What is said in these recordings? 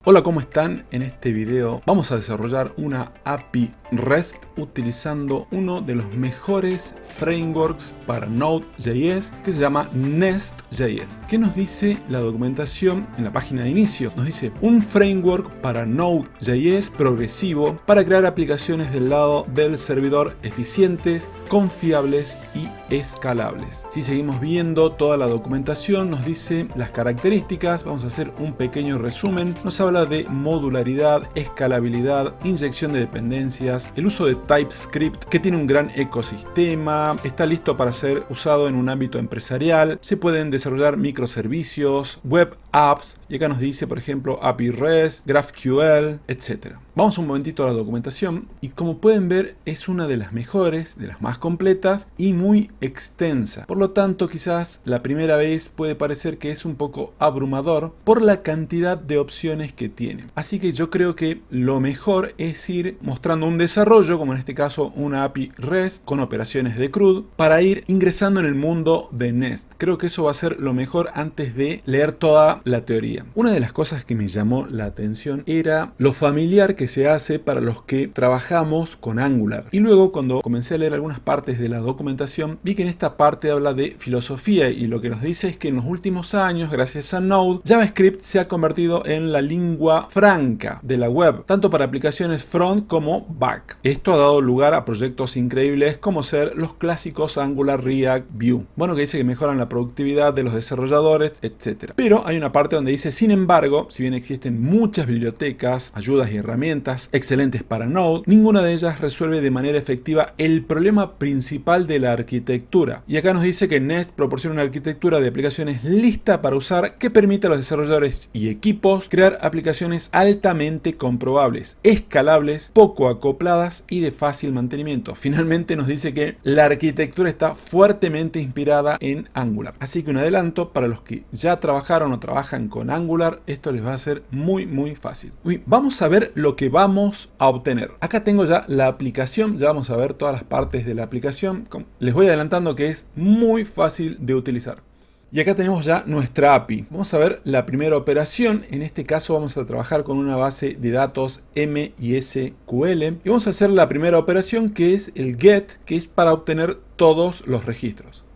Hola, ¿cómo están? En este video vamos a desarrollar una API REST utilizando uno de los mejores frameworks para Node.js que se llama Nest.js. ¿Qué nos dice la documentación en la página de inicio? Nos dice un framework para Node.js progresivo para crear aplicaciones del lado del servidor eficientes, confiables y escalables. Si seguimos viendo toda la documentación, nos dice las características. Vamos a hacer un pequeño resumen. Nos habla de modularidad, escalabilidad, inyección de dependencias, el uso de TypeScript que tiene un gran ecosistema, está listo para ser usado en un ámbito empresarial, se pueden desarrollar microservicios, web apps, y acá nos dice por ejemplo API REST, GraphQL, etc. Vamos un momentito a la documentación y como pueden ver es una de las mejores, de las más completas y muy extensa. Por lo tanto quizás la primera vez puede parecer que es un poco abrumador por la cantidad de opciones que tiene. Así que yo creo que lo mejor es ir mostrando un desarrollo, como en este caso una API REST con operaciones de CRUD, para ir ingresando en el mundo de Nest. Creo que eso va a ser lo mejor antes de leer toda la teoría. Una de las cosas que me llamó la atención era lo familiar que se hace para los que trabajamos con Angular. Y luego cuando comencé a leer algunas partes de la documentación, vi que en esta parte habla de filosofía y lo que nos dice es que en los últimos años, gracias a Node, JavaScript se ha convertido en la lengua franca de la web, tanto para aplicaciones front como back. Esto ha dado lugar a proyectos increíbles como ser los clásicos Angular, React, Vue. Bueno, que dice que mejoran la productividad de los desarrolladores, etc. Pero hay una parte donde dice, sin embargo, si bien existen muchas bibliotecas, ayudas y herramientas excelentes para Node, ninguna de ellas resuelve de manera efectiva el problema principal de la arquitectura. Y acá nos dice que Nest proporciona una arquitectura de aplicaciones lista para usar que permite a los desarrolladores y equipos crear aplicaciones altamente comprobables, escalables, poco acopladas y de fácil mantenimiento. Finalmente nos dice que la arquitectura está fuertemente inspirada en Angular. Así que un adelanto para los que ya trabajaron o trabajan con Angular, esto les va a ser muy fácil. Vamos a ver lo que vamos a obtener. Acá tengo ya la aplicación, ya vamos a ver todas las partes de la aplicación. Les voy adelantando que es muy fácil de utilizar. Y acá tenemos ya nuestra API. Vamos a ver la primera operación. En este caso vamos a trabajar con una base de datos MySQL. Y vamos a hacer la primera operación, que es el GET, que es para obtener todos los registros.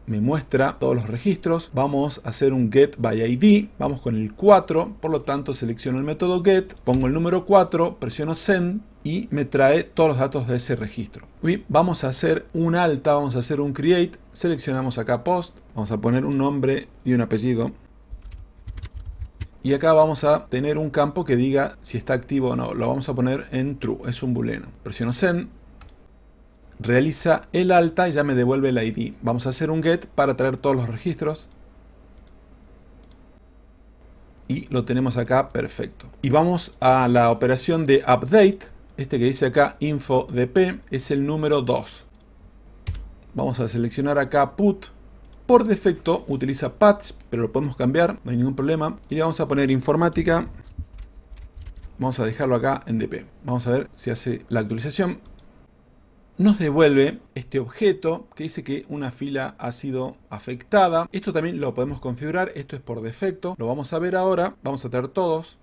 Me muestra todos los registros. Vamos a hacer un get by ID. Vamos con el 4. Por lo tanto selecciono el método get. Pongo el número 4. Presiono send. Y me trae todos los datos de ese registro. Vamos a hacer un alta. Vamos a hacer un create. Seleccionamos acá post. Vamos a poner un nombre y un apellido. Y acá vamos a tener un campo que diga si está activo o no. Lo vamos a poner en true. Es un booleano. Presiono send. Realiza el alta y ya me devuelve el ID. Vamos a hacer un get para traer todos los registros. Y lo tenemos acá perfecto. Y vamos a la operación de update. Este que dice acá info-dp es el número 2. Vamos a seleccionar acá put. Por defecto utiliza patch, pero lo podemos cambiar, no hay ningún problema. Y le vamos a poner informática. Vamos a dejarlo acá en dp. Vamos a ver si hace la actualización. Nos devuelve este objeto que dice que una fila ha sido afectada. Esto también lo podemos configurar. Esto es por defecto. Lo vamos a ver ahora. Vamos a traer todos.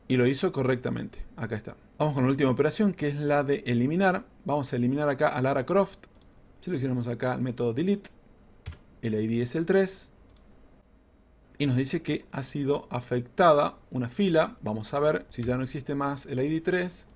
Y lo hizo correctamente. Acá está. Vamos con la última operación, que es la de eliminar. Vamos a eliminar acá a Lara Croft. Seleccionamos acá el método delete. El ID es el 3. Y nos dice que ha sido afectada una fila. Vamos a ver si ya no existe más el ID 3.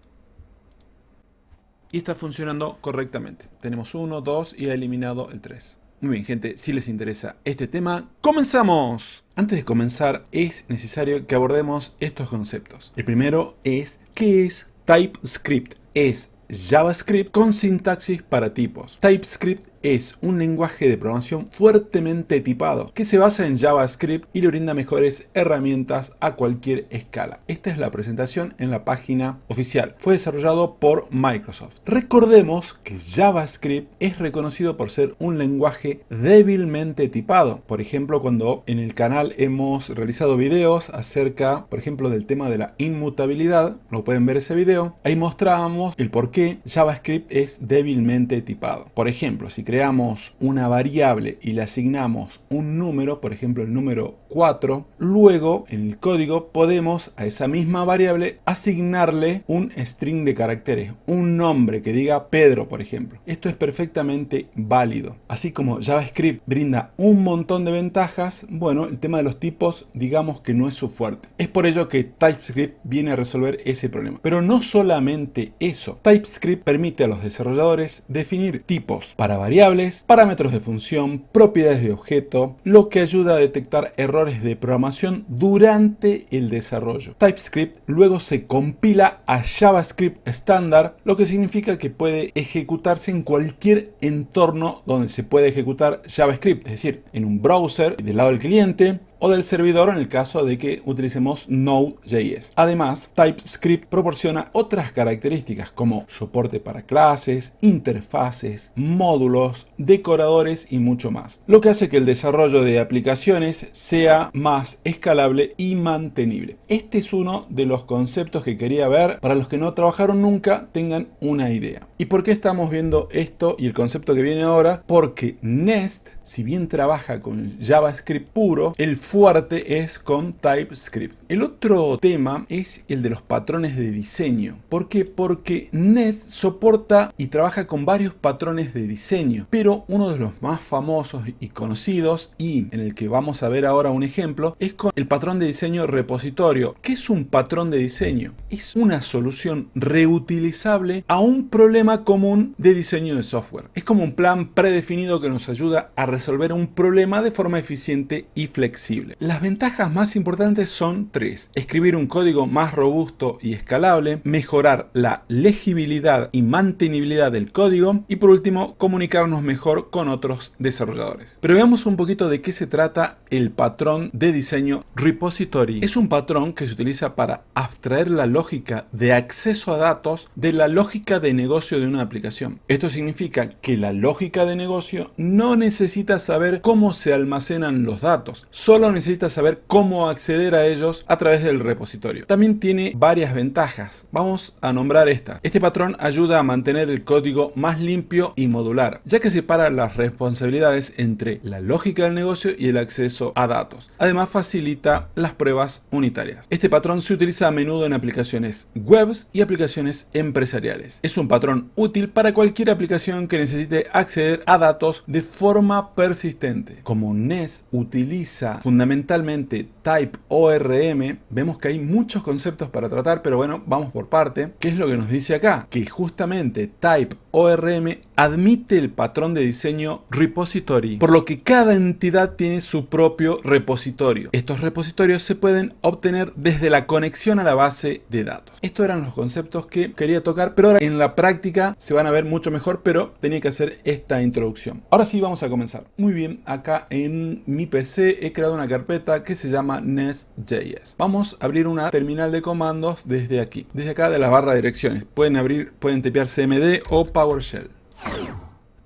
Y está funcionando correctamente. Tenemos 1, 2 y ha eliminado el 3. Muy bien, gente, si les interesa este tema, ¡comenzamos! Antes de comenzar, es necesario que abordemos estos conceptos. El primero es, ¿qué es TypeScript? Es JavaScript con sintaxis para tipos. TypeScript es un lenguaje de programación fuertemente tipado que se basa en JavaScript y le brinda mejores herramientas a cualquier escala. Esta es la presentación en la página oficial. Fue desarrollado por Microsoft. Recordemos que JavaScript es reconocido por ser un lenguaje débilmente tipado. Por ejemplo, cuando en el canal hemos realizado videos acerca, por ejemplo, del tema de la inmutabilidad, lo pueden ver ese video, ahí mostrábamos el por qué JavaScript es débilmente tipado. Por ejemplo, si creamos una variable y le asignamos un número, por ejemplo el número 4, luego en el código podemos a esa misma variable asignarle un string de caracteres, un nombre que diga Pedro, por ejemplo. Esto es perfectamente válido. Así como JavaScript brinda un montón de ventajas, bueno, el tema de los tipos digamos que no es su fuerte. Es por ello que TypeScript viene a resolver ese problema. Pero no solamente eso. TypeScript permite a los desarrolladores definir tipos para variables, parámetros de función, propiedades de objeto, lo que ayuda a detectar errores de programación durante el desarrollo. TypeScript luego se compila a JavaScript estándar, lo que significa que puede ejecutarse en cualquier entorno donde se puede ejecutar JavaScript, es decir, en un browser del lado del cliente o del servidor en el caso de que utilicemos Node.js. Además, TypeScript proporciona otras características como soporte para clases, interfaces, módulos, decoradores y mucho más, lo que hace que el desarrollo de aplicaciones sea más escalable y mantenible. Este es uno de los conceptos que quería ver para los que no trabajaron nunca tengan una idea. ¿Y por qué estamos viendo esto y el concepto que viene ahora? Porque Nest, si bien trabaja con JavaScript puro, el fuerte es con TypeScript. El otro tema es el de los patrones de diseño. ¿Por qué? Porque Nest soporta y trabaja con varios patrones de diseño, pero uno de los más famosos y conocidos, y en el que vamos a ver ahora un ejemplo, es con el patrón de diseño repositorio. ¿Qué es un patrón de diseño? Es una solución reutilizable a un problema común de diseño de software. Es como un plan predefinido que nos ayuda a resolver un problema de forma eficiente y flexible. Las ventajas más importantes son tres: escribir un código más robusto y escalable, mejorar la legibilidad y mantenibilidad del código y por último comunicarnos mejor con otros desarrolladores. Pero veamos un poquito de qué se trata el patrón de diseño repository. Es un patrón que se utiliza para abstraer la lógica de acceso a datos de la lógica de negocio de una aplicación. Esto significa que la lógica de negocio no necesita saber cómo se almacenan los datos, solo necesita saber cómo acceder a ellos a través del repositorio. También tiene varias ventajas. Vamos a nombrar estas. Este patrón ayuda a mantener el código más limpio y modular, ya que separa las responsabilidades entre la lógica del negocio y el acceso a datos. Además, facilita las pruebas unitarias. Este patrón se utiliza a menudo en aplicaciones webs y aplicaciones empresariales. Es un patrón útil para cualquier aplicación que necesite acceder a datos de forma persistente. Como Nest utiliza fundamentalmente TypeORM, vemos que hay muchos conceptos para tratar, pero bueno, vamos por parte. ¿Qué es lo que nos dice acá? Que justamente TypeORM admite el patrón de diseño repository, por lo que cada entidad tiene su propio repositorio. Estos repositorios se pueden obtener desde la conexión a la base de datos. Estos eran los conceptos que quería tocar, pero ahora en la práctica se van a ver mucho mejor, pero tenía que hacer esta introducción. Ahora sí vamos a comenzar. Muy bien, acá en mi PC he creado una carpeta que se llama Nest.js. Vamos a abrir una terminal de comandos desde aquí, desde acá de la barra de direcciones. Pueden tipear cmd o PowerShell.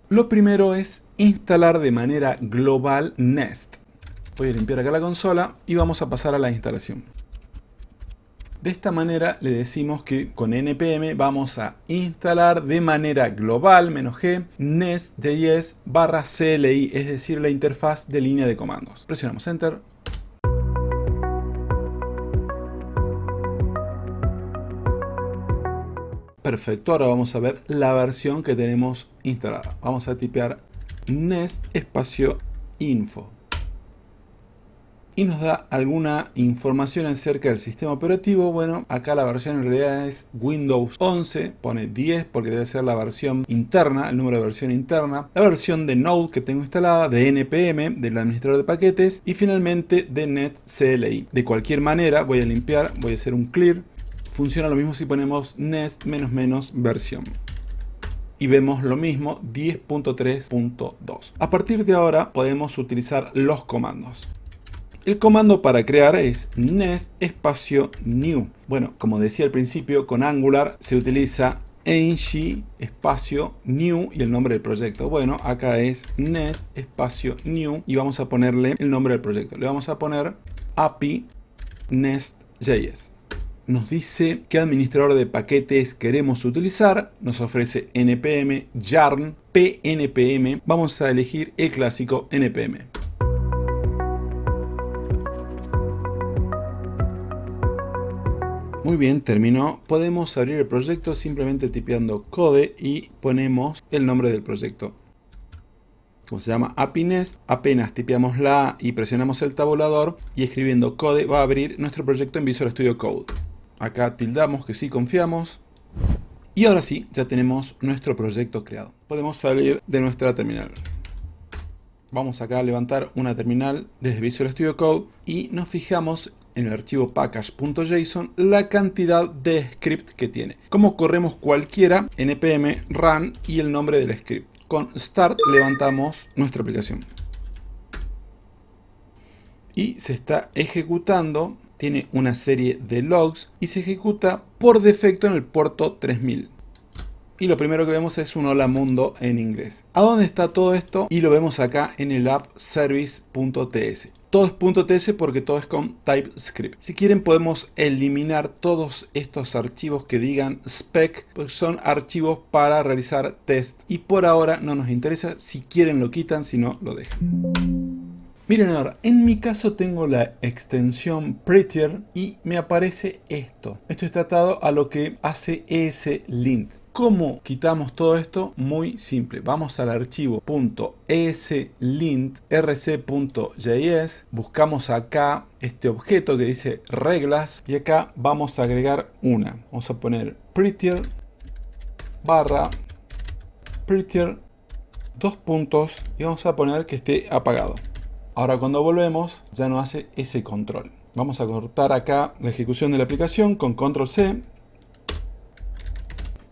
Lo primero es instalar de manera global Nest. Voy a limpiar acá la consola y vamos a pasar a la instalación. De esta manera le decimos que con npm vamos a instalar de manera global -g Nest.js /CLI, es decir, la interfaz de línea de comandos. Presionamos Enter. Perfecto, ahora vamos a ver la versión que tenemos instalada. Vamos a tipear Nest espacio info. Y nos da alguna información acerca del sistema operativo. Bueno, acá la versión en realidad es Windows 11, pone 10 porque debe ser la versión interna, el número de versión interna, la versión de Node que tengo instalada, de npm, del administrador de paquetes y finalmente de Nest CLI. De cualquier manera voy a limpiar, voy a hacer un clear. Funciona lo mismo si ponemos Nest -- versión. Y vemos lo mismo 10.3.2. A partir de ahora podemos utilizar los comandos. El comando para crear es Nest espacio new. Bueno, como decía al principio, con Angular se utiliza ng espacio new y el nombre del proyecto. Bueno, acá es Nest espacio new y vamos a ponerle el nombre del proyecto. Le vamos a poner API Nest.js. Nos dice qué administrador de paquetes queremos utilizar. Nos ofrece npm yarn, PNPM, vamos a elegir el clásico NPM. Muy bien, terminó. Podemos abrir el proyecto simplemente tipeando code y ponemos el nombre del proyecto. Como se llama API Nest, apenas tipeamos la A y presionamos el tabulador y escribiendo code va a abrir nuestro proyecto en Visual Studio Code. Acá tildamos que sí confiamos. Y ahora sí, ya tenemos nuestro proyecto creado. Podemos salir de nuestra terminal. Vamos acá a levantar una terminal desde Visual Studio Code y nos fijamos en el archivo package.json la cantidad de script que tiene. Como corremos cualquiera, npm run y el nombre del script. Con start levantamos nuestra aplicación. Y se está ejecutando, tiene una serie de logs y se ejecuta por defecto en el puerto 3000. Y lo primero que vemos es un hola mundo en inglés. ¿A dónde está todo esto? Y lo vemos acá en el app service.ts. Todo es .ts porque todo es con TypeScript. Si quieren podemos eliminar todos estos archivos que digan spec, porque son archivos para realizar test. Y por ahora no nos interesa. Si quieren lo quitan, si no lo dejan. Miren ahora, en mi caso tengo la extensión Prettier y me aparece esto. Esto está atado a lo que hace ESLint. ¿Cómo quitamos todo esto? Muy simple. Vamos al archivo .eslint rc.js, buscamos acá este objeto que dice reglas y acá vamos a agregar una. Vamos a poner prettier barra prettier 2 puntos y vamos a poner que esté apagado. Ahora cuando volvemos ya no hace ese control. Vamos a cortar acá la ejecución de la aplicación con control C.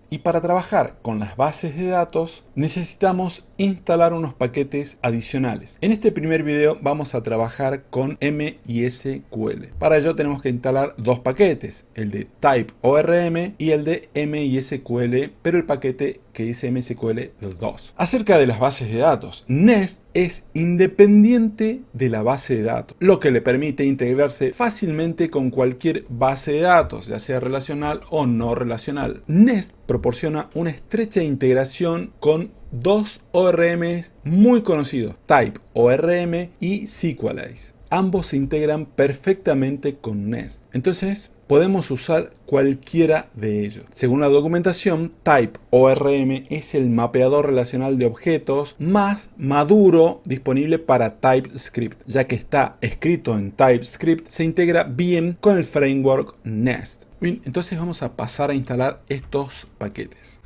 Y para trabajar con las bases de datos necesitamos instalar unos paquetes adicionales. En este primer video vamos a trabajar con MySQL. Para ello tenemos que instalar dos paquetes, el de TypeORM y el de MySQL, pero el paquete que dice MySQL 2. Acerca de las bases de datos, Nest es independiente de la base de datos, lo que le permite integrarse fácilmente con cualquier base de datos, ya sea relacional o no relacional. Nest proporciona una estrecha integración con dos ORMs muy conocidos, TypeORM y Sequelize. Ambos se integran perfectamente con Nest. Entonces, podemos usar cualquiera de ellos. Según la documentación, TypeORM es el mapeador relacional de objetos más maduro disponible para TypeScript. Ya que está escrito en TypeScript, se integra bien con el framework Nest. Bien, entonces vamos a pasar a instalar estos paquetes.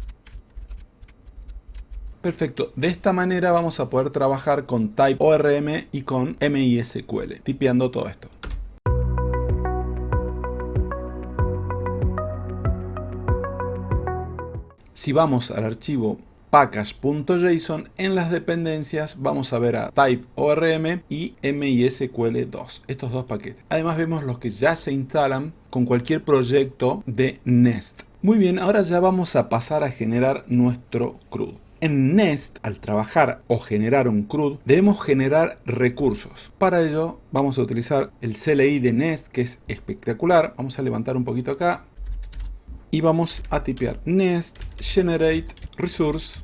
Perfecto, de esta manera vamos a poder trabajar con TypeORM y con MySQL, tipeando todo esto. Si vamos al archivo package.json, en las dependencias vamos a ver a TypeORM y MySQL2, estos dos paquetes. Además vemos los que ya se instalan con cualquier proyecto de Nest. Muy bien, ahora ya vamos a pasar a generar nuestro CRUD. En Nest, al trabajar o generar un CRUD, debemos generar recursos. Para ello vamos a utilizar el CLI de Nest, que es espectacular. Vamos a levantar un poquito acá y vamos a tipear Nest Generate Resource.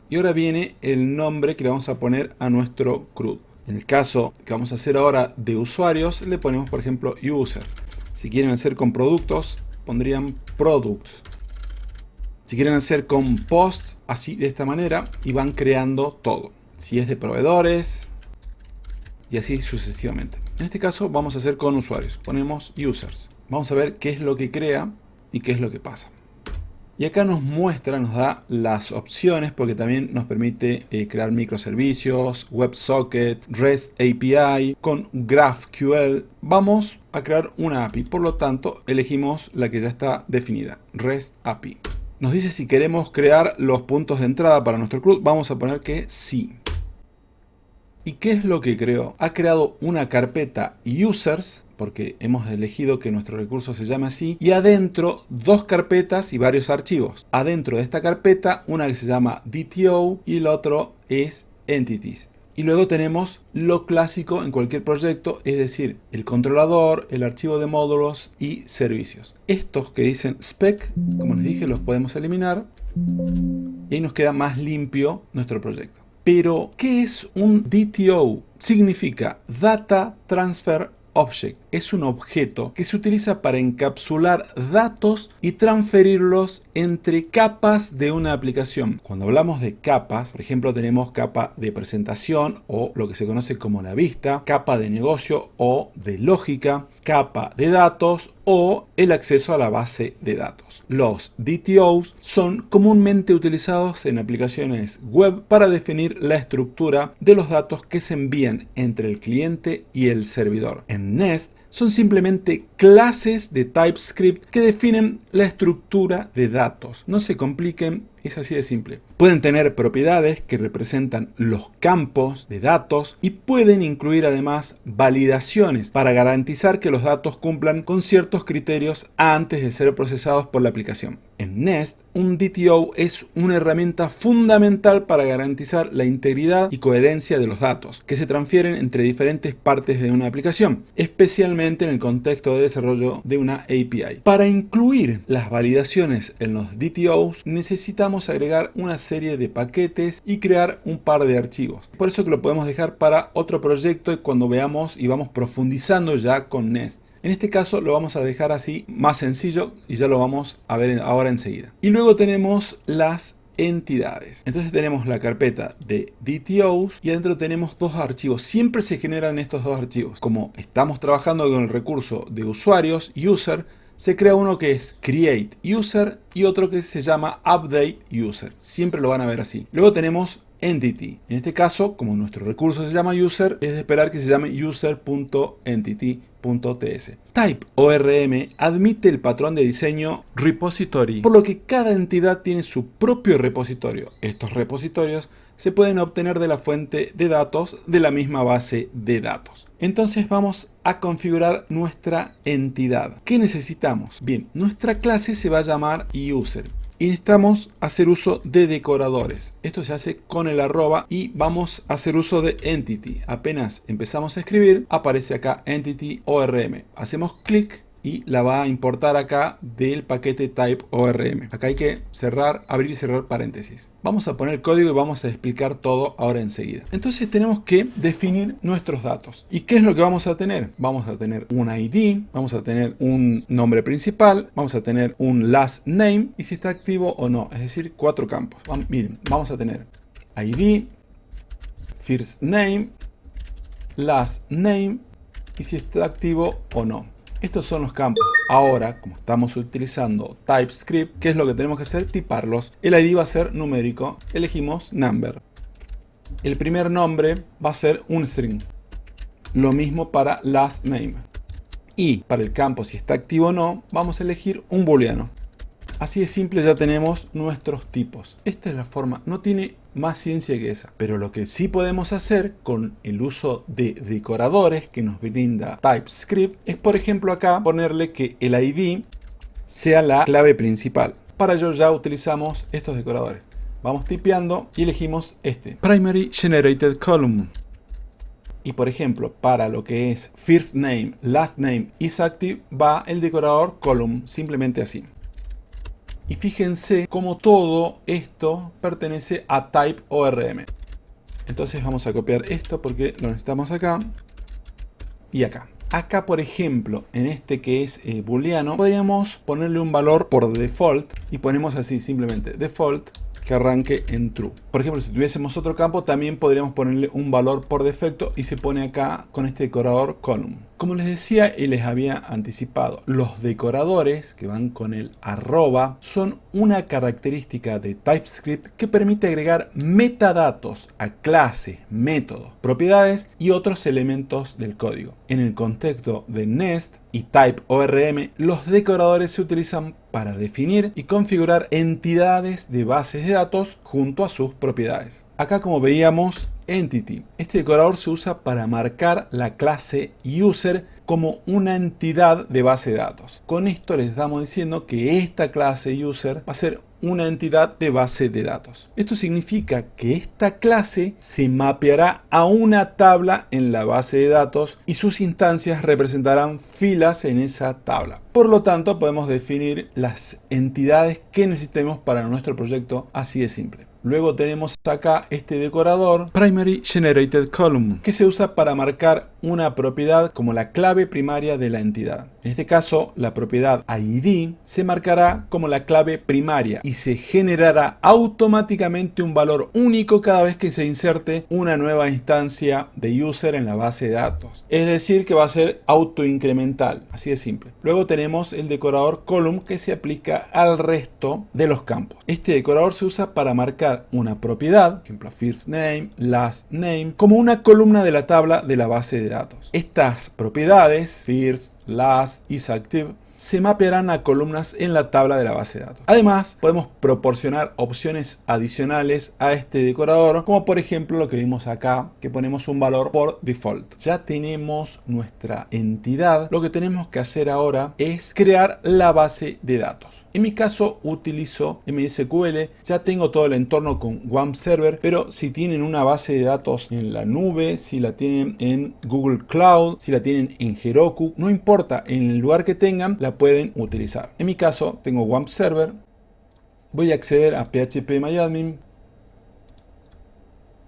Y ahora viene el nombre que le vamos a poner a nuestro CRUD. En el caso que vamos a hacer ahora de usuarios, le ponemos por ejemplo User. Si quieren hacer con productos, pondrían Products. Si quieren hacer con posts, así de esta manera, y van creando todo. Si es de proveedores, y así sucesivamente. En este caso vamos a hacer con usuarios. Ponemos users. Vamos a ver qué es lo que crea y qué es lo que pasa. Y acá nos muestra, nos da las opciones porque también nos permite crear microservicios, WebSocket, REST API, con GraphQL. Vamos a crear una API, por lo tanto elegimos la que ya está definida, REST API. Nos dice si queremos crear los puntos de entrada para nuestro CRUD, vamos a poner que sí. ¿Y qué es lo que creó? Ha creado una carpeta users, porque hemos elegido que nuestro recurso se llame así, y adentro dos carpetas y varios archivos. Adentro de esta carpeta, una que se llama DTO y el otro es entities. Y luego tenemos lo clásico en cualquier proyecto, es decir, el controlador, el archivo de módulos y servicios. Estos que dicen spec, como les dije, los podemos eliminar. Y ahí nos queda más limpio nuestro proyecto. Pero, ¿qué es un DTO? Significa Data Transfer Object. Es un objeto que se utiliza para encapsular datos y transferirlos entre capas de una aplicación. Cuando hablamos de capas, por ejemplo, tenemos capa de presentación o lo que se conoce como la vista, capa de negocio o de lógica, capa de datos o el acceso a la base de datos. Los DTOs son comúnmente utilizados en aplicaciones web para definir la estructura de los datos que se envían entre el cliente y el servidor. En Nest son simplemente clases de TypeScript que definen la estructura de datos. No se compliquen, es así de simple. Pueden tener propiedades que representan los campos de datos y pueden incluir además validaciones para garantizar que los datos cumplan con ciertos criterios antes de ser procesados por la aplicación. En Nest, un DTO es una herramienta fundamental para garantizar la integridad y coherencia de los datos que se transfieren entre diferentes partes de una aplicación, especialmente en el contexto de desarrollo de una API. Para incluir las validaciones en los DTOs, necesitamos agregar una serie de paquetes y crear un par de archivos. Por eso que lo podemos dejar para otro proyecto cuando veamos y vamos profundizando ya con Nest. En este caso lo vamos a dejar así más sencillo y ya lo vamos a ver ahora enseguida. Y luego tenemos las entidades. Entonces tenemos la carpeta de DTOs y adentro tenemos dos archivos. Siempre se generan estos dos archivos. Como estamos trabajando con el recurso de usuarios, user, se crea uno que es create user y otro que se llama update user. Siempre lo van a ver así. Luego tenemos entity. En este caso, como nuestro recurso se llama user, es de esperar que se llame user.entity.ts. Type ORM admite el patrón de diseño repository, por lo que cada entidad tiene su propio repositorio. Estos repositorios se pueden obtener de la fuente de datos de la misma base de datos. Entonces vamos a configurar nuestra entidad. ¿Qué necesitamos? Bien, nuestra clase se va a llamar user. Y necesitamos hacer uso de decoradores. Esto se hace con el arroba y vamos a hacer uso de entity. Apenas empezamos a escribir, aparece acá entity ORM. Hacemos clic y la va a importar acá del paquete type ORM. Acá hay que cerrar, abrir y cerrar paréntesis. Vamos a poner el código y vamos a explicar todo ahora enseguida. Entonces tenemos que definir nuestros datos. ¿Y qué es lo que vamos a tener? Vamos a tener un ID, vamos a tener un nombre principal, vamos a tener un last name y si está activo o no. Es decir, 4 campos. Miren, vamos a tener ID, first name, last name y si está activo o no. Estos son los campos. Ahora, como estamos utilizando TypeScript, ¿qué es lo que tenemos que hacer? Tiparlos. El ID va a ser numérico. Elegimos number. El primer nombre va a ser un string. Lo mismo para last name. Y para el campo, si está activo o no, vamos a elegir un booleano. Así de simple ya tenemos nuestros tipos. Esta es la forma. No tiene más ciencia que esa. Pero lo que sí podemos hacer con el uso de decoradores que nos brinda TypeScript es, por ejemplo, acá ponerle que el ID sea la clave principal. Para ello ya utilizamos estos decoradores. Vamos tipeando y elegimos este. Primary Generated Column. Y por ejemplo, para lo que es first name, last name, is active, va el decorador column. Simplemente así. Y fíjense cómo todo esto pertenece a Type ORM. Entonces vamos a copiar esto porque lo necesitamos acá y acá. Acá, por ejemplo, en este que es booleano, podríamos ponerle un valor por default y ponemos así simplemente default que arranque en true. Por ejemplo, si tuviésemos otro campo, también podríamos ponerle un valor por defecto y se pone acá con este decorador column. Como les decía y les había anticipado, los decoradores que van con el arroba son una característica de TypeScript que permite agregar metadatos a clases, métodos, propiedades y otros elementos del código. En el contexto de Nest y Type ORM, los decoradores se utilizan para definir y configurar entidades de bases de datos junto a sus propiedades. Acá, como veíamos, Entity. Este decorador se usa para marcar la clase user como una entidad de base de datos. Con esto les estamos diciendo que esta clase user va a ser una entidad de base de datos. Esto significa que esta clase se mapeará a una tabla en la base de datos y sus instancias representarán filas en esa tabla. Por lo tanto, podemos definir las entidades que necesitemos para nuestro proyecto así de simple. Luego tenemos acá este decorador Primary Generated Column, que se usa para marcar una propiedad como la clave primaria de la entidad. En este caso, la propiedad ID se marcará como la clave primaria y se generará automáticamente un valor único cada vez que se inserte una nueva instancia de user en la base de datos. Es decir, que va a ser autoincremental, así de simple. Luego tenemos el decorador Column, que se aplica al resto de los campos. Este decorador se usa para marcar una propiedad, por ejemplo first name, last name, como una columna de la tabla de la base de datos. Estas propiedades, first, last, isActive, se mapearán a columnas en la tabla de la base de datos. Además, podemos proporcionar opciones adicionales a este decorador, como por ejemplo lo que vimos acá, que ponemos un valor por default. Ya tenemos nuestra entidad. Lo que tenemos que hacer ahora es crear la base de datos. En mi caso utilizo MySQL, ya tengo todo el entorno con WAMP Server, pero si tienen una base de datos en la nube, si la tienen en Google Cloud, si la tienen en Heroku, no importa, en el lugar que tengan, la pueden utilizar. En mi caso tengo WAMP Server, voy a acceder a phpMyAdmin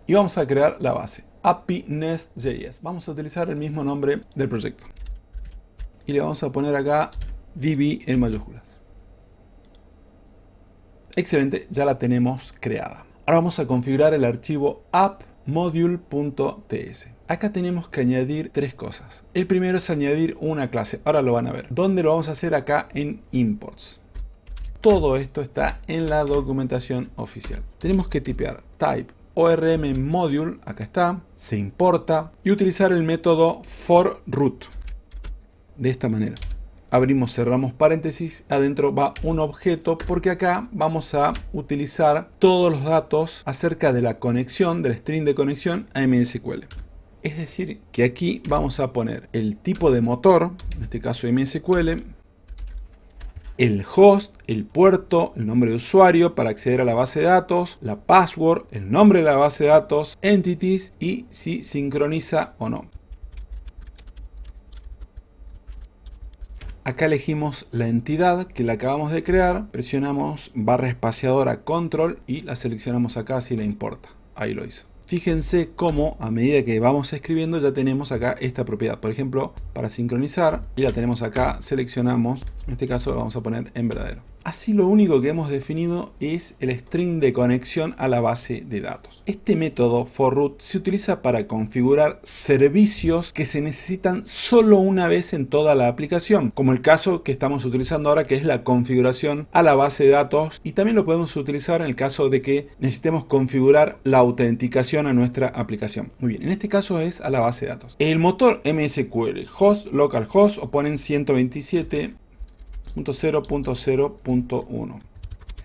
y vamos a crear la base API Nest.js. Vamos a utilizar el mismo nombre del proyecto y le vamos a poner acá DB en mayúsculas. Excelente, ya la tenemos creada. Ahora vamos a configurar el archivo appmodule.ts. Acá tenemos que añadir tres cosas. El primero es añadir una clase. Ahora lo van a ver. ¿Dónde lo vamos a hacer? Acá en Imports. Todo esto está en la documentación oficial. Tenemos que tipear type ORM module, acá está, se importa, y utilizar el método forRoot. De esta manera. Abrimos, cerramos paréntesis, adentro va un objeto porque acá vamos a utilizar todos los datos acerca de la conexión, del string de conexión a MySQL. Es decir, que aquí vamos a poner el tipo de motor, en este caso MySQL, el host, el puerto, el nombre de usuario para acceder a la base de datos, la password, el nombre de la base de datos, entities y si sincroniza o no. Acá elegimos la entidad que la acabamos de crear, presionamos barra espaciadora control y la seleccionamos acá si le importa. Ahí lo hizo. Fíjense cómo a medida que vamos escribiendo ya tenemos acá esta propiedad. Por ejemplo, para sincronizar, y la tenemos acá, seleccionamos, en este caso lo vamos a poner en verdadero. Así lo único que hemos definido es el string de conexión a la base de datos. Este método forRoot se utiliza para configurar servicios que se necesitan solo una vez en toda la aplicación, como el caso que estamos utilizando ahora, que es la configuración a la base de datos, y también lo podemos utilizar en el caso de que necesitemos configurar la autenticación a nuestra aplicación. Muy bien, en este caso es a la base de datos. El motor MySQL, host, localhost, o ponen 127.0.0.1.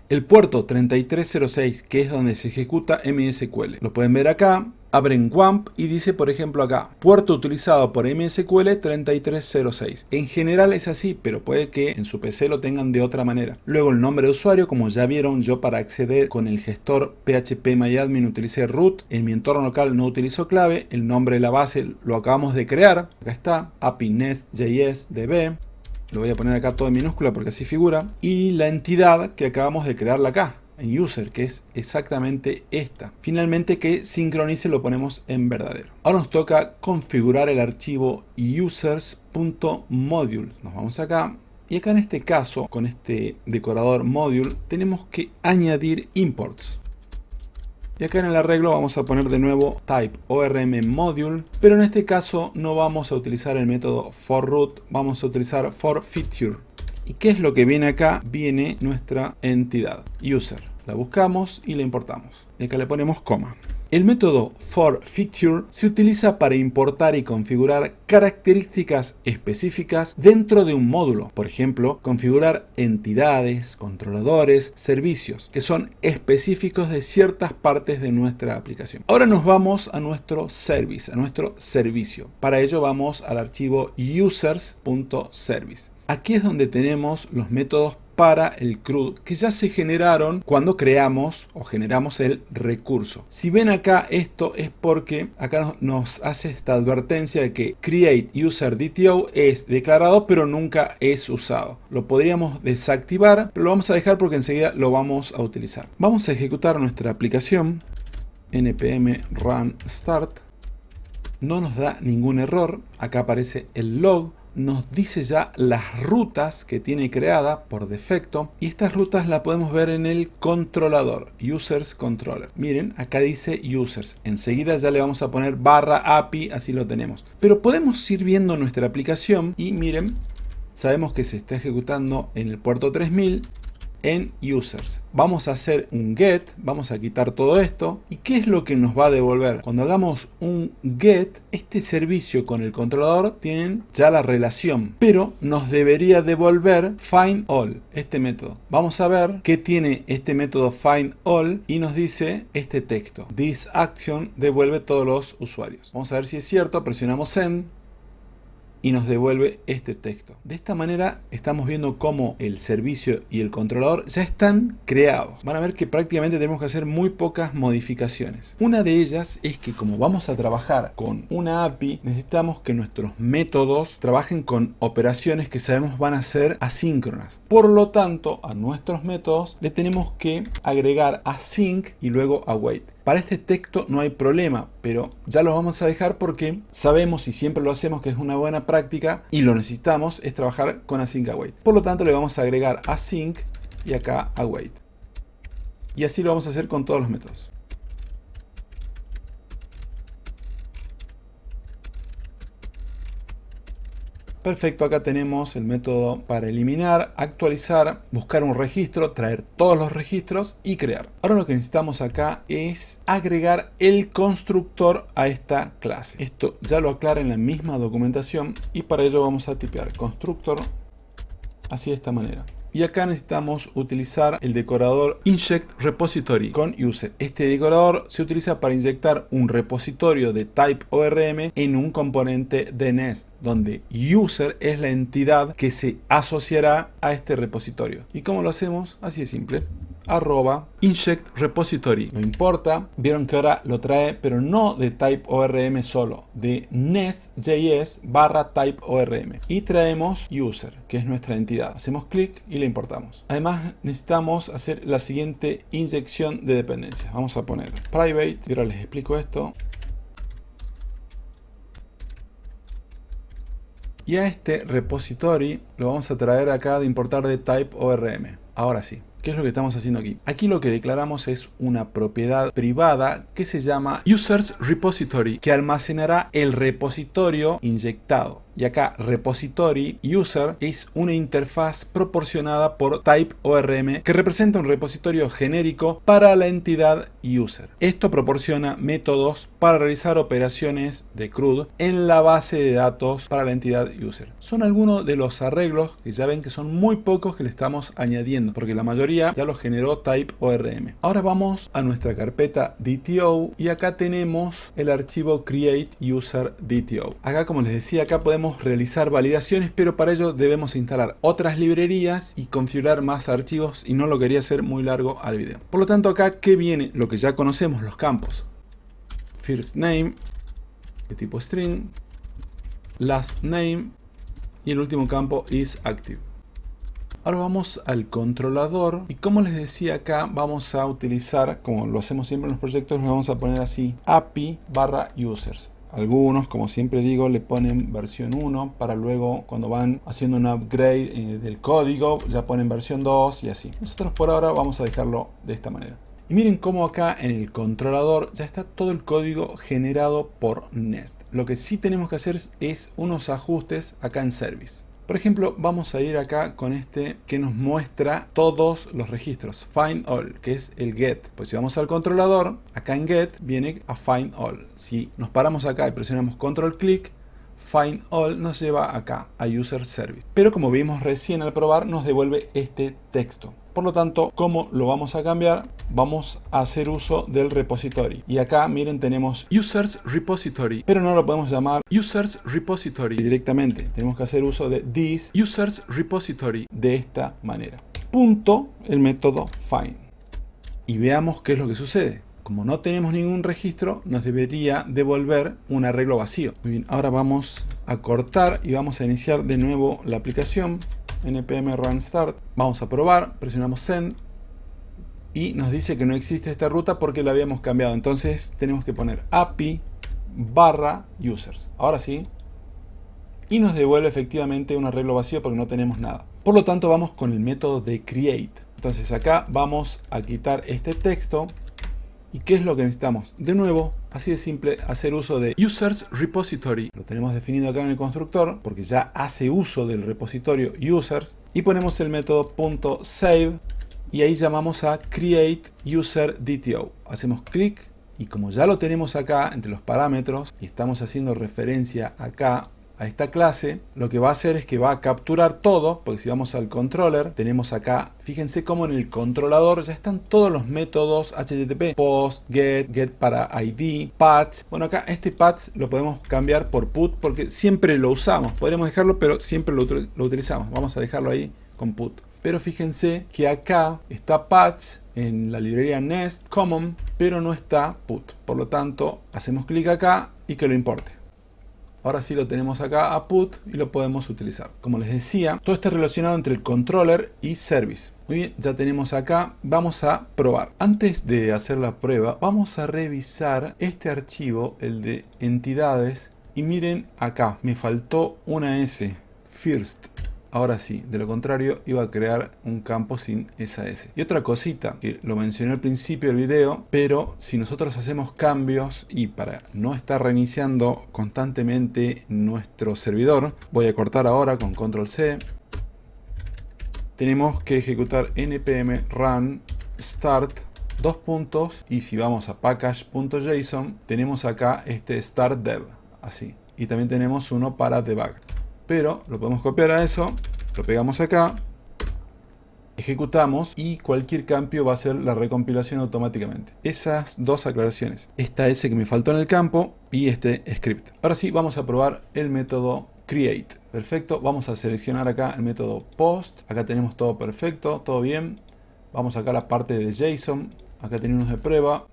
El puerto 3306, que es donde se ejecuta MySQL. Lo pueden ver acá. Abren WAMP y dice, por ejemplo, acá, puerto utilizado por MySQL 3306. En general es así, pero puede que en su PC lo tengan de otra manera. Luego el nombre de usuario, como ya vieron, yo para acceder con el gestor phpMyAdmin utilicé root. En mi entorno local no utilizo clave. El nombre de la base lo acabamos de crear. Acá está, API Nest.js DB. Lo voy a poner acá todo en minúscula porque así figura. Y la entidad que acabamos de crearla acá, en user, que es exactamente esta. Finalmente, que sincronice lo ponemos en verdadero. Ahora nos toca configurar el archivo users.module. Nos vamos acá. Y acá en este caso, con este decorador module, tenemos que añadir imports. Y acá en el arreglo vamos a poner de nuevo type ORM module, pero en este caso no vamos a utilizar el método forRoot, vamos a utilizar forFeature. ¿Y qué es lo que viene acá? Viene nuestra entidad, user. La buscamos y la importamos. Y acá le ponemos coma. El método forFeature se utiliza para importar y configurar características específicas dentro de un módulo. Por ejemplo, configurar entidades, controladores, servicios que son específicos de ciertas partes de nuestra aplicación. Ahora nos vamos a nuestro service, a nuestro servicio. Para ello vamos al archivo users.service. Aquí es donde tenemos los métodos para el CRUD que ya se generaron cuando creamos o generamos el recurso. Si ven acá, esto es porque acá nos hace esta advertencia de que create user DTO es declarado pero nunca es usado. Lo podríamos desactivar, pero lo vamos a dejar porque enseguida lo vamos a utilizar. Vamos a ejecutar nuestra aplicación npm run start. No nos da ningún error. Acá aparece el log. Nos dice ya las rutas que tiene creada por defecto, y estas rutas las podemos ver en el controlador, users controller. Miren, acá dice users, enseguida ya le vamos a poner /API, así lo tenemos. Pero podemos ir viendo nuestra aplicación y miren, sabemos que se está ejecutando en el puerto 3000 en users. Vamos a hacer un get, vamos a quitar todo esto. ¿Y qué es lo que nos va a devolver? Cuando hagamos un get, este servicio con el controlador tienen ya la relación, pero nos debería devolver find all, este método. Vamos a ver qué tiene este método find all y nos dice este texto. This action devuelve todos los usuarios. Vamos a ver si es cierto, presionamos send y nos devuelve este texto. De esta manera estamos viendo cómo el servicio y el controlador ya están creados. Van a ver que prácticamente tenemos que hacer muy pocas modificaciones. Una de ellas es que como vamos a trabajar con una API, necesitamos que nuestros métodos trabajen con operaciones que sabemos van a ser asíncronas. Por lo tanto, a nuestros métodos le tenemos que agregar async y luego await. Para este texto no hay problema, pero ya lo vamos a dejar porque sabemos y siempre lo hacemos que es una buena práctica y lo necesitamos, es trabajar con async await. Por lo tanto le vamos a agregar async y acá await. Y así lo vamos a hacer con todos los métodos. Perfecto, acá tenemos el método para eliminar, actualizar, buscar un registro, traer todos los registros y crear. Ahora lo que necesitamos acá es agregar el constructor a esta clase. Esto ya lo aclara en la misma documentación y para ello vamos a tipear constructor así de esta manera. Y acá necesitamos utilizar el decorador inject repository con user. Este decorador se utiliza para inyectar un repositorio de type ORM en un componente de Nest, donde user es la entidad que se asociará a este repositorio. ¿Y cómo lo hacemos? Así de simple. @inject repository. No importa, vieron que ahora lo trae, pero no de type ORM solo, de nest.js /type ORM. Y traemos user, que es nuestra entidad. Hacemos clic y le importamos. Además, necesitamos hacer la siguiente inyección de dependencias. Vamos a poner private, y ahora les explico esto. Y a este repository lo vamos a traer acá de importar de type ORM. Ahora sí. ¿Qué es lo que estamos haciendo aquí? Aquí lo que declaramos es una propiedad privada que se llama Users Repository, que almacenará el repositorio inyectado. Y acá repository user es una interfaz proporcionada por type ORM que representa un repositorio genérico para la entidad user. Esto proporciona métodos para realizar operaciones de CRUD en la base de datos para la entidad user. Son algunos de los arreglos que ya ven que son muy pocos que le estamos añadiendo, porque la mayoría ya los generó type ORM. Ahora vamos a nuestra carpeta DTO y acá tenemos el archivo create user DTO. Acá, como les decía, acá podemos realizar validaciones, pero para ello debemos instalar otras librerías y configurar más archivos, y no lo quería hacer muy largo al video. Por lo tanto, acá que viene lo que ya conocemos, los campos first name de tipo string, last name y el último campo is active. Ahora vamos al controlador y, como les decía, acá vamos a utilizar, como lo hacemos siempre en los proyectos, le vamos a poner así API /users. Algunos, como siempre digo, le ponen versión 1 para luego, cuando van haciendo un upgrade del código, ya ponen versión 2 y así. Nosotros por ahora vamos a dejarlo de esta manera. Y miren cómo acá en el controlador ya está todo el código generado por Nest. Lo que sí tenemos que hacer es unos ajustes acá en Service. Por ejemplo, vamos a ir acá con este que nos muestra todos los registros, find all, que es el get. Pues si vamos al controlador, acá en get viene a find all. Si nos paramos acá y presionamos control click, find all nos lleva acá a user service. Pero como vimos recién al probar, nos devuelve este texto. Por lo tanto, ¿cómo lo vamos a cambiar? Vamos a hacer uso del repository. Y acá, miren, tenemos Users Repository, pero no lo podemos llamar Users Repository directamente. Tenemos que hacer uso de This Users Repository de esta manera. punto el método find. Y veamos qué es lo que sucede. Como no tenemos ningún registro, nos debería devolver un arreglo vacío. Muy bien, ahora vamos a cortar y vamos a iniciar de nuevo la aplicación. npm run start. Vamos a probar, presionamos send. Y nos dice que no existe esta ruta porque la habíamos cambiado. Entonces tenemos que poner API/users. Ahora sí. Y nos devuelve efectivamente un arreglo vacío porque no tenemos nada. Por lo tanto vamos con el método de create. Entonces acá vamos a quitar este texto. ¿Y qué es lo que necesitamos? De nuevo, así de simple, hacer uso de users repository. Lo tenemos definido acá en el constructor porque ya hace uso del repositorio users. Y ponemos el método .save y ahí llamamos a create user DTO. Hacemos clic y como ya lo tenemos acá entre los parámetros y estamos haciendo referencia acá a esta clase, lo que va a hacer es que va a capturar todo, porque si vamos al controller, tenemos acá, fíjense cómo en el controlador ya están todos los métodos HTTP, post, get para ID, patch. Bueno, acá este patch lo podemos cambiar por put porque siempre lo usamos. Podríamos dejarlo, pero siempre lo utilizamos. Vamos a dejarlo ahí con put. Pero fíjense que acá está patch en la librería Nest Common, pero no está put. Por lo tanto, hacemos clic acá y que lo importe. Ahora sí lo tenemos acá a put y lo podemos utilizar. Como les decía, todo está relacionado entre el controller y service. Muy bien, ya tenemos acá. Vamos a probar. Antes de hacer la prueba, vamos a revisar este archivo, el de entidades. Y miren acá, me faltó una S, first. Ahora sí, de lo contrario iba a crear un campo sin esa S. Y otra cosita, que lo mencioné al principio del video, pero si nosotros hacemos cambios y para no estar reiniciando constantemente nuestro servidor, voy a cortar ahora con control C. Tenemos que ejecutar npm run start dos puntos y si vamos a package.json tenemos acá este start dev, así. Y también tenemos uno para debug. Pero lo podemos copiar a eso, lo pegamos acá, ejecutamos y cualquier cambio va a hacer la recompilación automáticamente. Esas dos aclaraciones. Esta S que me faltó en el campo y este script. Ahora sí vamos a probar el método create. Perfecto, vamos a seleccionar acá el método post. Acá tenemos todo perfecto, todo bien. Vamos acá a la parte de JSON. Acá tenemos de prueba.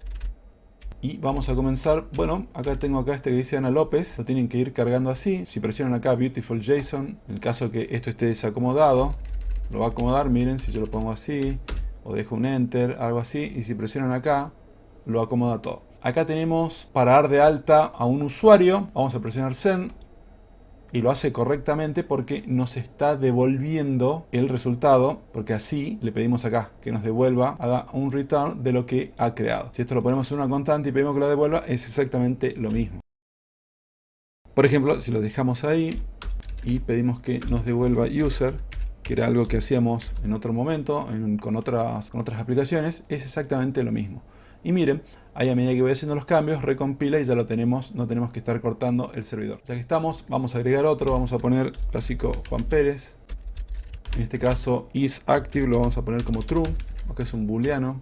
Y vamos a comenzar, bueno, acá tengo acá este que dice Ana López, lo tienen que ir cargando así. Si presionan acá Beautiful JSON, en el caso que esto esté desacomodado, lo va a acomodar, miren, si yo lo pongo así, o dejo un Enter, algo así, y si presionan acá, lo acomoda todo. Acá tenemos para dar de alta a un usuario, vamos a presionar Send, y lo hace correctamente porque nos está devolviendo el resultado, porque así le pedimos acá que nos devuelva, haga un return de lo que ha creado. Si esto lo ponemos en una constante y pedimos que lo devuelva, es exactamente lo mismo. Por ejemplo, si lo dejamos ahí y pedimos que nos devuelva user, que era algo que hacíamos en otro momento, con otras aplicaciones, es exactamente lo mismo. Y miren, ahí a medida que voy haciendo los cambios, recompila y ya lo tenemos, no tenemos que estar cortando el servidor. Ya que estamos, vamos a agregar otro, vamos a poner clásico Juan Pérez. En este caso, isActive lo vamos a poner como true, acá es un booleano.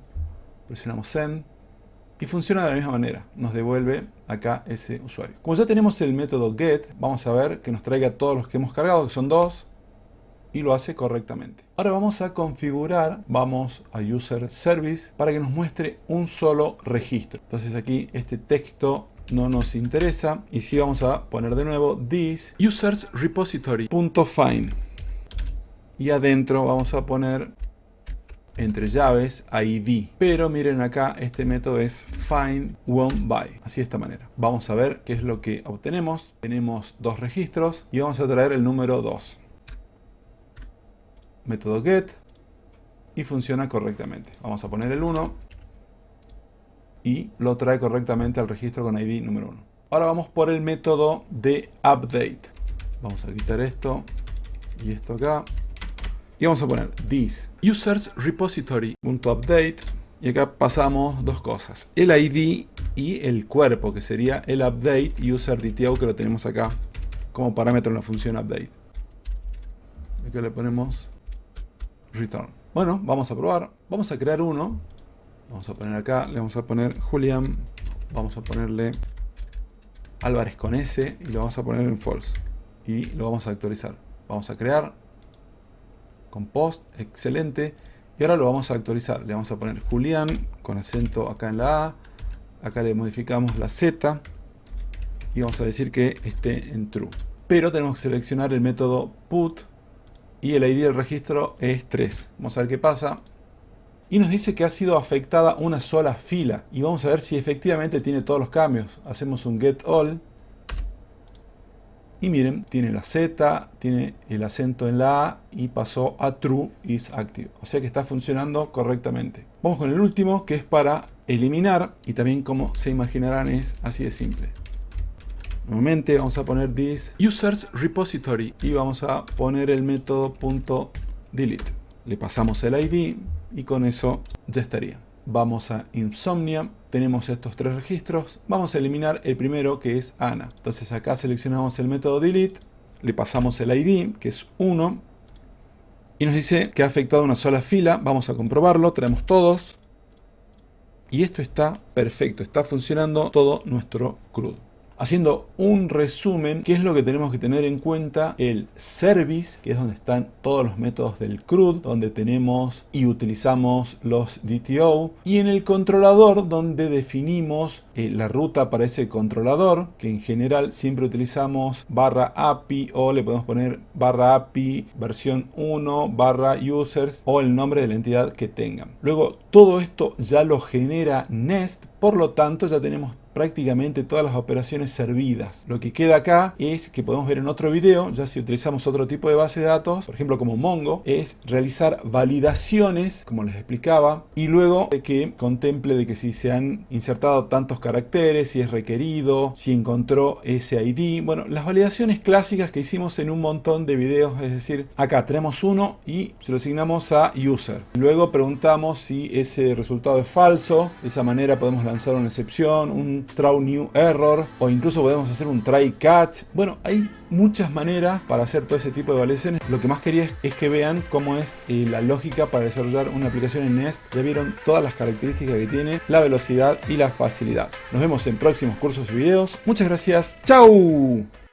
Presionamos send y funciona de la misma manera, nos devuelve acá ese usuario. Como ya tenemos el método get, vamos a ver que nos traiga todos los que hemos cargado, que son 2. Y lo hace correctamente. Ahora vamos a configurar, vamos a User Service para que nos muestre un solo registro. Entonces aquí este texto no nos interesa y sí vamos a poner de nuevo this users repository.find y adentro vamos a poner entre llaves ID. Pero miren acá, este método es find one by. Así de esta manera. Vamos a ver qué es lo que obtenemos. Tenemos dos registros y vamos a traer el número 2. Método get y funciona correctamente. Vamos a poner el 1 y lo trae correctamente al registro con ID número 1. Ahora vamos por el método de update. Vamos a quitar esto y esto acá y vamos a poner this users repository.update y acá pasamos dos cosas, el ID y el cuerpo, que sería el update user DTO, que lo tenemos acá como parámetro en la función update. Acá le ponemos return. Bueno, vamos a probar. Vamos a crear uno. Vamos a poner acá, le vamos a poner Julián. Vamos a ponerle Álvarez con S y lo vamos a poner en false. Y lo vamos a actualizar. Vamos a crear. con post, excelente. Y ahora lo vamos a actualizar. Le vamos a poner Julián con acento acá en la A. Acá le modificamos la Z y vamos a decir que esté en true. Pero tenemos que seleccionar el método put y el ID del registro es 3. Vamos a ver qué pasa. Y nos dice que ha sido afectada una sola fila. Y vamos a ver si efectivamente tiene todos los cambios. Hacemos un get all. Y miren, tiene la Z, tiene el acento en la A y pasó a true is active. O sea que está funcionando correctamente. Vamos con el último, que es para eliminar. Y también, como se imaginarán, es así de simple. Nuevamente vamos a poner this users repository y vamos a poner el método .delete. Le pasamos el ID y con eso ya estaría. Vamos a Insomnia, tenemos estos 3 registros, vamos a eliminar el primero que es Ana. Entonces acá seleccionamos el método delete, le pasamos el ID que es 1 y nos dice que ha afectado una sola fila. Vamos a comprobarlo, traemos todos y esto está perfecto, está funcionando todo nuestro CRUD. Haciendo un resumen, ¿qué es lo que tenemos que tener en cuenta? El service, que es donde están todos los métodos del CRUD, donde tenemos y utilizamos los DTO, y en el controlador, donde definimos la ruta para ese controlador, que en general siempre utilizamos /API o le podemos poner /API versión 1 /users o el nombre de la entidad que tengan. Luego, todo esto ya lo genera Nest, por lo tanto ya tenemos prácticamente todas las operaciones servidas. Lo que queda acá es que podemos ver en otro video, ya si utilizamos otro tipo de base de datos, por ejemplo como Mongo, es realizar validaciones, como les explicaba, y luego que contemple de que si se han insertado tantos caracteres, si es requerido, si encontró ese ID. Bueno, las validaciones clásicas que hicimos en un montón de videos, es decir, acá tenemos uno y se lo asignamos a user. Luego preguntamos si ese resultado es falso, de esa manera podemos lanzar una excepción, un throw new error o incluso podemos hacer un try catch. Bueno, hay muchas maneras para hacer todo ese tipo de validaciones. Lo que más quería es que vean cómo es la lógica para desarrollar una aplicación en Nest. Ya vieron todas las características que tiene, la velocidad y la facilidad. Nos vemos en próximos cursos y videos. Muchas gracias. ¡Chao!